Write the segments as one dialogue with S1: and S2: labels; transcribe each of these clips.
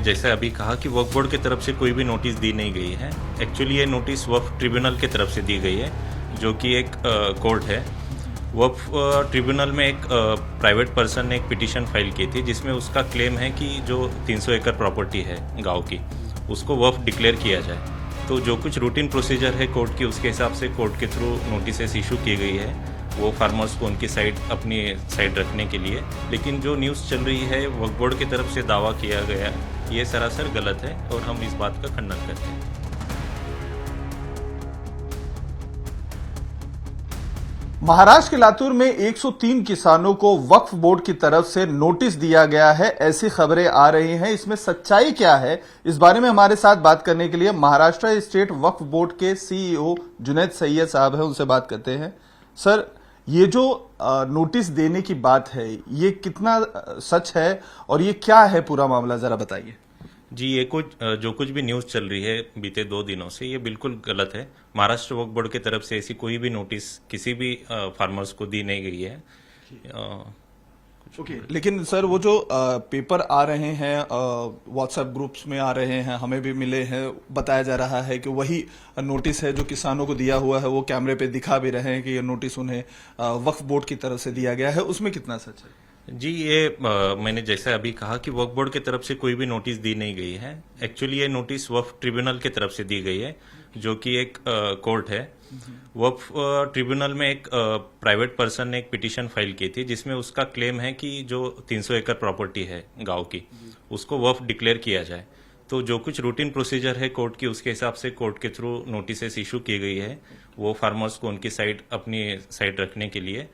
S1: जैसे अभी कहा कि वक्फ बोर्ड की तरफ से कोई भी नोटिस दी नहीं गई है। एक्चुअली ये नोटिस वक्फ ट्रिब्यूनल की तरफ से दी गई है, जो कि एक कोर्ट है। वक्फ ट्रिब्यूनल में एक प्राइवेट पर्सन ने एक पिटीशन फाइल की थी, जिसमें उसका क्लेम है कि जो 300 एकड़ प्रॉपर्टी है गांव की, उसको वक्फ डिक्लेयर किया जाए। तो जो कुछ रूटीन प्रोसीजर है कोर्ट की, उसके हिसाब से कोर्ट के थ्रू नोटिस इशू की गई है वो फार्मर्स को उनकी साइड अपनी साइड रखने के लिए। लेकिन जो न्यूज़ चल रही है वक्फ बोर्ड की तरफ से दावा किया गया, ये सरासर गलत है और हम इस बात का खंडन करते हैं।
S2: महाराष्ट्र के लातूर में 103 किसानों को वक्फ बोर्ड की तरफ से नोटिस दिया गया है, ऐसी खबरें आ रही हैं। इसमें सच्चाई क्या है, इस बारे में हमारे साथ बात करने के लिए महाराष्ट्र स्टेट वक्फ बोर्ड के सीईओ जुनैद सैयद साहब हैं, उनसे बात करते हैं। सर, ये जो नोटिस देने की बात है, ये कितना सच है और ये क्या है पूरा मामला, जरा बताइए।
S1: जी, ये जो कुछ भी न्यूज़ चल रही है बीते 2 दिनों से, ये बिल्कुल गलत है। महाराष्ट्र वक्फ बोर्ड की तरफ से ऐसी कोई भी नोटिस किसी भी फार्मर्स को दी नहीं गई है।
S2: लेकिन सर, वो जो पेपर आ रहे हैं व्हाट्सएप ग्रुप्स में आ रहे हैं, हमें भी मिले हैं, बताया जा रहा है कि वही नोटिस है जो किसानों को दिया हुआ है। वो कैमरे पे दिखा भी रहे हैं कि ये नोटिस उन्हें वक्फ बोर्ड की तरफ से दिया गया है। उसमें कितना सच है?
S1: जी, ये मैंने जैसे अभी कहा कि वक्फ बोर्ड की तरफ से कोई भी नोटिस दी नहीं गई है। एक्चुअली ये नोटिस वक्फ ट्रिब्यूनल की तरफ से दी गई है, जो कि एक कोर्ट है। वक्फ ट्रिब्यूनल में एक प्राइवेट पर्सन ने एक पिटीशन फाइल की थी, जिसमें उसका क्लेम है कि जो 300 एकड़ प्रॉपर्टी है गांव की, उसको वक्फ डिक्लेयर किया जाए। तो जो कुछ रूटीन प्रोसीजर है कोर्ट की, उसके हिसाब से कोर्ट के थ्रू नोटिस इशू की गई है वो फार्मर्स को उनकी साइड अपनी साइड रखने के लिए।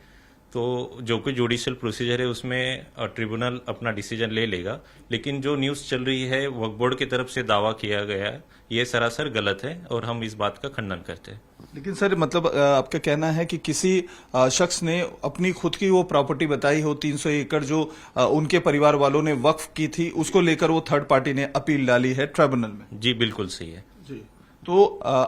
S1: तो जो कुछ जुडिशियल प्रोसीजर है उसमें ट्रिब्यूनल अपना डिसीजन ले लेगा। लेकिन जो न्यूज़ चल रही है वक्फ बोर्ड की तरफ से दावा किया गया, ये सरासर गलत है और हम इस बात का खंडन करते हैं।
S2: लेकिन सर, मतलब आपका कहना है कि किसी शख्स ने अपनी खुद की वो प्रॉपर्टी बताई हो 300 एकड़, जो उनके परिवार वालों ने वक्फ की थी, उसको लेकर वो थर्ड पार्टी ने अपील डाली है ट्रिब्यूनल में।
S1: जी, बिल्कुल सही है।
S2: जी, तो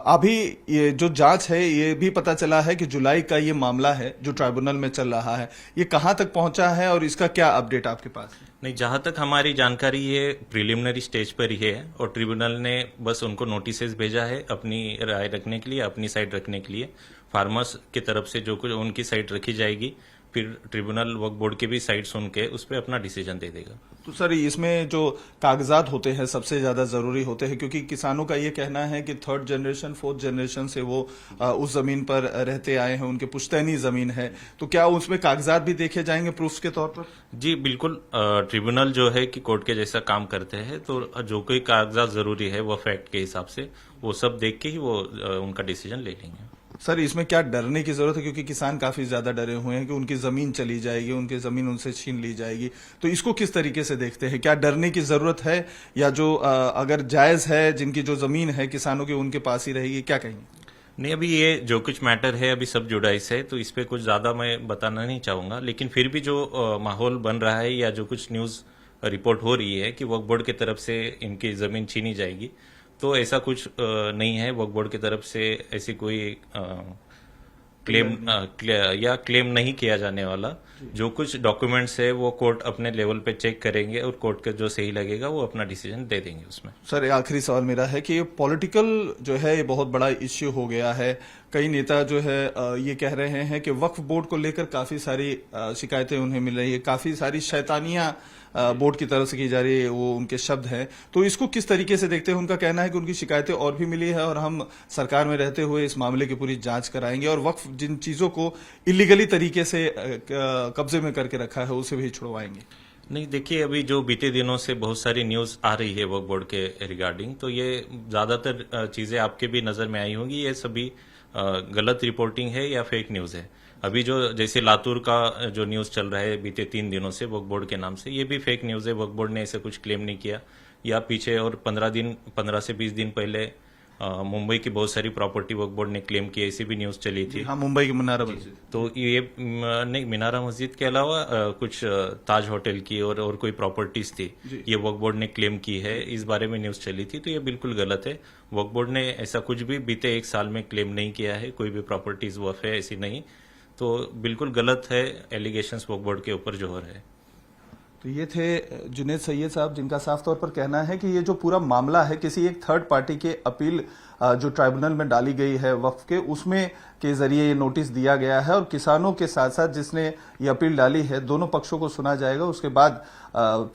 S2: अभी ये जो जांच है, ये भी पता चला है कि जुलाई का ये मामला है जो ट्राइब्यूनल में चल रहा है, ये कहां तक पहुंचा है और इसका क्या अपडेट आपके पास है?
S1: नहीं, जहां तक हमारी जानकारी ये प्रिलिमिनरी स्टेज पर ही है और ट्रिब्यूनल ने बस उनको नोटिस भेजा है अपनी राय रखने के लिए, अपनी साइड रखने के लिए। फार्मर्स की तरफ से जो कुछ उनकी साइड रखी जाएगी, फिर ट्रिब्यूनल वक्फ बोर्ड की भी साइड सुन के उस पर अपना डिसीजन दे देगा।
S2: तो सर, इसमें जो कागजात होते हैं सबसे ज्यादा जरूरी होते हैं, क्योंकि किसानों का ये कहना है कि 3rd जनरेशन 4th जनरेशन से वो उस जमीन पर रहते आए हैं, उनके पुश्तैनी जमीन है। तो क्या उसमें कागजात भी देखे जाएंगे प्रूफ के तौर पर?
S1: जी बिल्कुल, ट्रिब्यूनल जो है कि कोर्ट के जैसा काम करते हैं, तो जो कोई कागजात जरूरी है वो फैक्ट के हिसाब से वो सब देख के ही वो उनका डिसीजन ले लेंगे।
S2: सर, इसमें क्या डरने की जरूरत है, क्योंकि किसान काफी ज्यादा डरे हुए हैं कि उनकी जमीन चली जाएगी, उनकी जमीन उनसे छीन ली जाएगी। तो इसको किस तरीके से देखते हैं? क्या डरने की जरूरत है, या जो अगर जायज है, जिनकी जो जमीन है किसानों की, उनके पास ही रहेगी? क्या कहेंगे?
S1: नहीं, अभी ये जो कुछ मैटर है अभी सब जुडाइस है, तो इस पे कुछ ज्यादा मैं बताना नहीं चाहूंगा। लेकिन फिर भी जो माहौल बन रहा है या जो कुछ न्यूज रिपोर्ट हो रही है कि वक्फ बोर्ड की तरफ से इनकी जमीन छीनी जाएगी, तो ऐसा कुछ नहीं है। वक्फ बोर्ड की तरफ से ऐसी कोई क्लेम नहीं किया जाने वाला। जो कुछ डॉक्यूमेंट्स है वो कोर्ट अपने लेवल पे चेक करेंगे और कोर्ट का जो सही लगेगा वो अपना डिसीजन दे देंगे उसमें।
S2: सर, आखिरी सवाल मेरा है कि पॉलिटिकल जो है ये बहुत बड़ा इश्यू हो गया है। कई नेता जो है ये कह रहे हैं कि वक्फ बोर्ड को लेकर काफी सारी शिकायतें उन्हें मिल रही है, काफी सारी शैतानियां बोर्ड की तरफ से की जा रही है, वो उनके शब्द हैं। तो इसको किस तरीके से देखते हैं? उनका कहना है कि उनकी शिकायतें और भी मिली है और हम सरकार में रहते हुए इस मामले की पूरी जांच कराएंगे और वक्फ जिन चीजों को इलीगली तरीके से कब्जे में करके रखा है उसे भी छुड़वाएंगे।
S1: नहीं, देखिए, अभी जो बीते दिनों से बहुत सारी न्यूज आ रही है वक्फ बोर्ड के रिगार्डिंग, तो ये ज्यादातर चीजें आपके भी नजर में आई होंगी, ये सभी गलत रिपोर्टिंग है या फेक न्यूज है। अभी जो जैसे लातूर का जो न्यूज चल रहा है बीते 3 दिनों से वक्फ बोर्ड के नाम से, ये भी फेक न्यूज है। वक्फ बोर्ड ने ऐसे कुछ क्लेम नहीं किया। या पीछे और 15 से 20 दिन पहले मुंबई की बहुत सारी प्रॉपर्टी वक्फ बोर्ड ने क्लेम की, ऐसी भी न्यूज चली थी।
S2: हाँ, मुंबई की मीनारा मस्जिद।
S1: तो ये नहीं, मीनारा मस्जिद के अलावा कुछ ताज होटल की और कोई प्रॉपर्टीज थी, ये वक्फ बोर्ड ने क्लेम की है, इस बारे में न्यूज चली थी। तो ये बिल्कुल गलत है। वक्फ बोर्ड ने ऐसा कुछ भी बीते 1 साल में क्लेम नहीं किया है, कोई भी प्रॉपर्टीज वक्फ है ऐसी नहीं। तो बिल्कुल गलत है एलिगेशंस वक्फ बोर्ड के ऊपर जो हो रहे हैं।
S2: तो ये थे जुनेद सैयद साहब, जिनका साफ तौर पर कहना है कि ये जो पूरा मामला है किसी एक थर्ड पार्टी के अपील जो ट्राइब्यूनल में डाली गई है वक्फ के, उसमें के जरिए ये नोटिस दिया गया है। और किसानों के साथ साथ जिसने ये अपील डाली है, दोनों पक्षों को सुना जाएगा, उसके बाद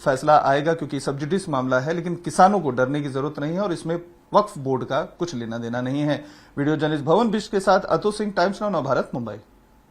S2: फैसला आएगा, क्योंकि सब जुडिस मामला है। लेकिन किसानों को डरने की जरूरत नहीं है और इसमें वक्फ बोर्ड का कुछ लेना देना नहीं है। वीडियो जर्नलिस्ट भवन बिष्ट के साथ अतुल सिंह, टाइम्स नाउ नवभारत, मुंबई।